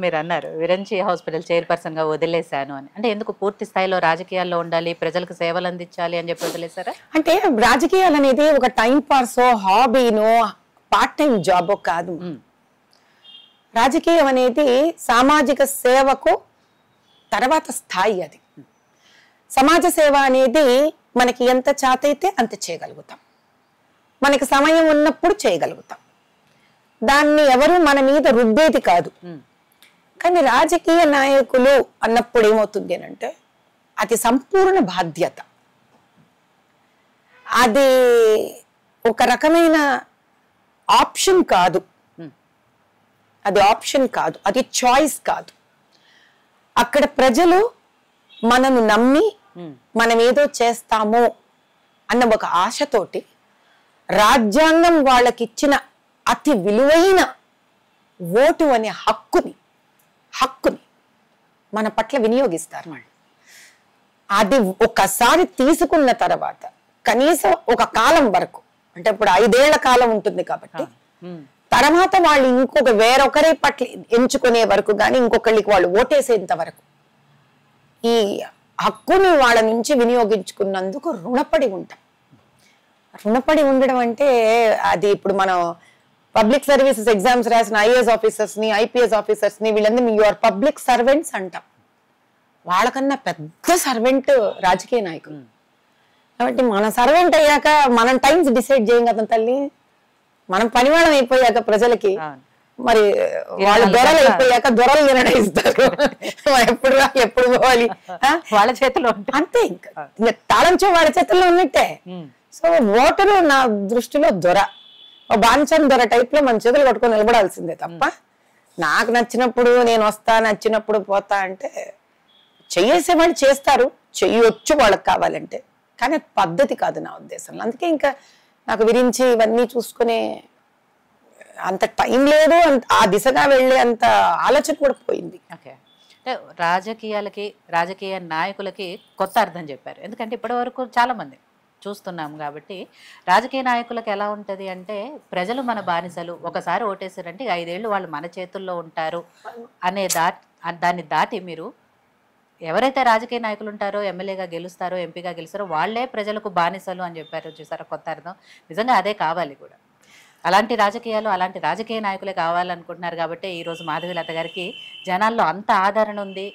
మీరు అన్నారు Virinchi hospital chairperson గా వదిలేశాను అని. అంటే ఎందుకు పూర్తి స్థాయిలో రాజకీయాల్లో ఉండాలి, ప్రజలకు సేవలు అందించాలి అని చెప్పి వదిలేశారా? అంటే రాజకీయాలు అనేది ఒక టైం పాసో, హాబీనో, పార్ట్ టైం జాబో కాదు. రాజకీయం అనేది సామాజిక సేవకు తర్వాత స్థాయి. అది సమాజ సేవ అనేది మనకి ఎంత చేతైతే అంత చేయగలుగుతాం, మనకి సమయం ఉన్నప్పుడు చేయగలుగుతాం. దాన్ని ఎవరు మన మీద రుద్దేది కాదు. కానీ రాజకీయ నాయకులు అన్నప్పుడు ఏమవుతుంది అంటే అది సంపూర్ణ బాధ్యత. అది ఒక రకమైన ఆప్షన్ కాదు, అది ఆప్షన్ కాదు, అది చాయిస్ కాదు. అక్కడ ప్రజలు మనను నమ్మి మనం ఏదో చేస్తామో అన్న ఒక ఆశతోటి రాజ్యాంగం వాళ్ళకిచ్చిన అతి విలువైన ఓటు అనే హక్కుని మన పట్ల వినియోగిస్తారు వాళ్ళు. అది ఒకసారి తీసుకున్న తర్వాత కనీసం ఒక కాలం వరకు, అంటే ఇప్పుడు 5 ఏళ్ల కాలం ఉంటుంది కాబట్టి తర్వాత వాళ్ళు ఇంకొక వేరొకరి పట్ల ఎంచుకునే వరకు కానీ ఇంకొకళ్ళకి వాళ్ళు ఓటేసేంత వరకు ఈ హక్కుని వాళ్ళ నుంచి వినియోగించుకున్నందుకు రుణపడి ఉంటాం. రుణపడి ఉండడం అంటే అది ఇప్పుడు మనం పబ్లిక్ సర్వీసెస్ ఎగ్జామ్స్ రాసిన ఐఏఎస్ ఆఫీసర్స్ ని, ఐపీఎస్ ఆఫీసర్స్ ని, వీళ్ళందరూ యువర్ పబ్లిక్ సర్వెంట్స్ అంటాం. వాళ్ళకన్నా పెద్ద సర్వెంట్ రాజకీయ నాయకులు. కాబట్టి మన సర్వెంట్ అయ్యాక మనం టైమ్స్ డిసైడ్ చేయం కదా తల్లి. మనం పనివాళ్ళం అయిపోయాక ప్రజలకి మరి వాళ్ళ దొరలు అయిపోయాక దొరలు నిర్ణయిస్తారు ఎప్పుడు పోవాలి, వాళ్ళ చేతిలో అంతే. ఇంకా తాళంచో వాళ్ళ చేతుల్లో ఉన్నట్టే. సో ఓటరు నా దృష్టిలో దొర, బాన్సన్ దొర టైప్ లో మన చేతులు కట్టుకొని నిలబడాల్సిందే తప్ప నాకు నచ్చినప్పుడు నేను వస్తా, నచ్చినప్పుడు పోతా అంటే చెయ్యేసే వాళ్ళు చేస్తారు, చెయ్యొచ్చు వాళ్ళకి కావాలంటే, కానీ పద్ధతి కాదు నా ఉద్దేశంలో. అందుకే ఇంకా నాకు విరించి ఇవన్నీ చూసుకునే అంత టైం లేదు, ఆ దిశగా వెళ్ళే అంత ఆలోచన కూడా పోయింది. ఓకే, అంటే రాజకీయాలకి, రాజకీయ నాయకులకి కొత్త అర్థం చెప్పారు. ఎందుకంటే ఇప్పటి వరకు చాలా మంది చూస్తున్నాం కాబట్టి రాజకీయ నాయకులకు ఎలా ఉంటుంది అంటే ప్రజలు మన బానిసలు, ఒకసారి ఓటేసారంటే 5 ఏళ్ళు వాళ్ళు మన చేతుల్లో ఉంటారు అనే దాన్ని దాటి మీరు ఎవరైతే రాజకీయ నాయకులు ఉంటారో, ఎమ్మెల్యేగా గెలుస్తారో, ఎంపీగా గెలుస్తారో వాళ్ళే ప్రజలకు బానిసలు అని చెప్పారు. చూసారా కొత్త అర్థం? నిజంగా అదే కావాలి కూడా. అలాంటి రాజకీయాలు, అలాంటి రాజకీయ నాయకులే కావాలనుకుంటున్నారు కాబట్టి ఈరోజు మాధవీలత గారికి జనాల్లో అంత ఆదరణ ఉంది.